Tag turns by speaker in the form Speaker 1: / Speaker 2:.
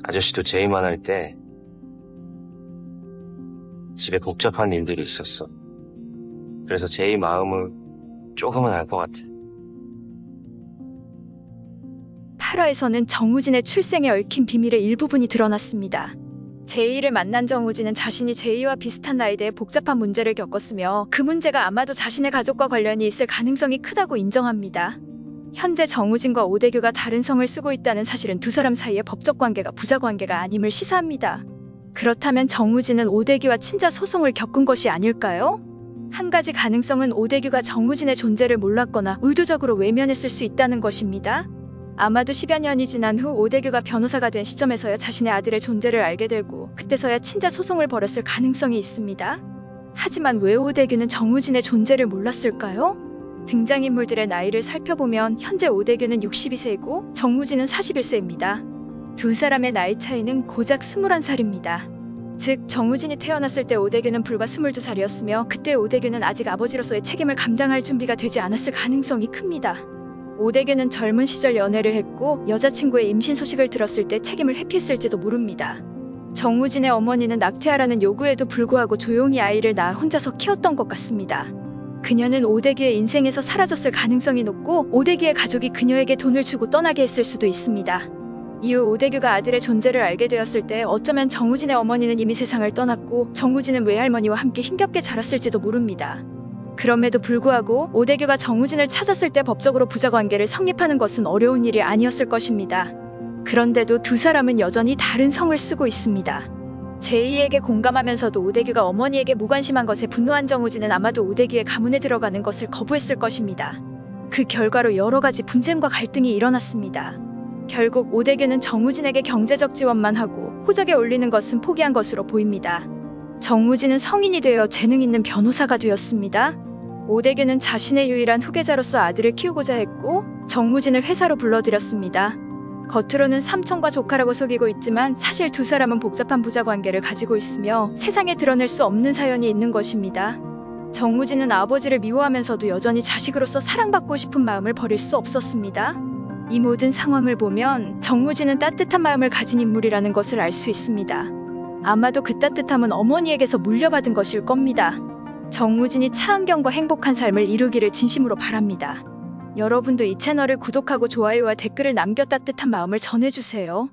Speaker 1: 아저씨도 재임만 할 때 집에 복잡한 일들이 있었어. 그래서 제이 마음을 조금은 알 것 같아.
Speaker 2: 8화에서는 정우진의 출생에 얽힌 비밀의 일부분이 드러났습니다. 제이를 만난 정우진은 자신이 제이와 비슷한 나이대에 복잡한 문제를 겪었으며 그 문제가 아마도 자신의 가족과 관련이 있을 가능성이 크다고 인정합니다. 현재 정우진과 오대규가 다른 성을 쓰고 있다는 사실은 두 사람 사이의 법적 관계가 부자관계가 아님을 시사합니다. 그렇다면 정우진은 오대규와 친자 소송을 겪은 것이 아닐까요? 한 가지 가능성은 오대규가 정우진의 존재를 몰랐거나 의도적으로 외면했을 수 있다는 것입니다. 아마도 10여 년이 지난 후 오대규가 변호사가 된 시점에서야 자신의 아들의 존재를 알게 되고 그때서야 친자 소송을 벌였을 가능성이 있습니다. 하지만 왜 오대규는 정우진의 존재를 몰랐을까요? 등장인물들의 나이를 살펴보면 현재 오대규는 62세이고 정우진은 41세입니다. 두 사람의 나이 차이는 고작 21살입니다. 즉 정우진이 태어났을 때 오대규는 불과 22살이었으며 그때 오대규는 아직 아버지로서의 책임을 감당할 준비가 되지 않았을 가능성이 큽니다. 오대규는 젊은 시절 연애를 했고 여자친구의 임신 소식을 들었을 때 책임을 회피했을지도 모릅니다. 정우진의 어머니는 낙태하라는 요구에도 불구하고 조용히 아이를 낳아 혼자서 키웠던 것 같습니다. 그녀는 오대규의 인생에서 사라졌을 가능성이 높고 오대규의 가족이 그녀에게 돈을 주고 떠나게 했을 수도 있습니다. 이후 오대규가 아들의 존재를 알게 되었을 때 어쩌면 정우진의 어머니는 이미 세상을 떠났고 정우진은 외할머니와 함께 힘겹게 자랐을지도 모릅니다. 그럼에도 불구하고 오대규가 정우진을 찾았을 때 법적으로 부자관계를 성립하는 것은 어려운 일이 아니었을 것입니다. 그런데도 두 사람은 여전히 다른 성을 쓰고 있습니다. 제이에게 공감하면서도 오대규가 어머니에게 무관심한 것에 분노한 정우진은 아마도 오대규의 가문에 들어가는 것을 거부했을 것입니다. 그 결과로 여러 가지 분쟁과 갈등이 일어났습니다. 결국 오대규는 정우진에게 경제적 지원만 하고 호적에 올리는 것은 포기한 것으로 보입니다. 정우진은 성인이 되어 재능 있는 변호사가 되었습니다. 오대규는 자신의 유일한 후계자로서 아들을 키우고자 했고 정우진을 회사로 불러들였습니다. 겉으로는 삼촌과 조카라고 속이고 있지만 사실 두 사람은 복잡한 부자관계를 가지고 있으며 세상에 드러낼 수 없는 사연이 있는 것입니다. 정우진은 아버지를 미워하면서도 여전히 자식으로서 사랑받고 싶은 마음을 버릴 수 없었습니다. 이 모든 상황을 보면 정우진은 따뜻한 마음을 가진 인물이라는 것을 알 수 있습니다. 아마도 그 따뜻함은 어머니에게서 물려받은 것일 겁니다. 정우진이 차은경과 행복한 삶을 이루기를 진심으로 바랍니다. 여러분도 이 채널을 구독하고 좋아요와 댓글을 남겨 따뜻한 마음을 전해주세요.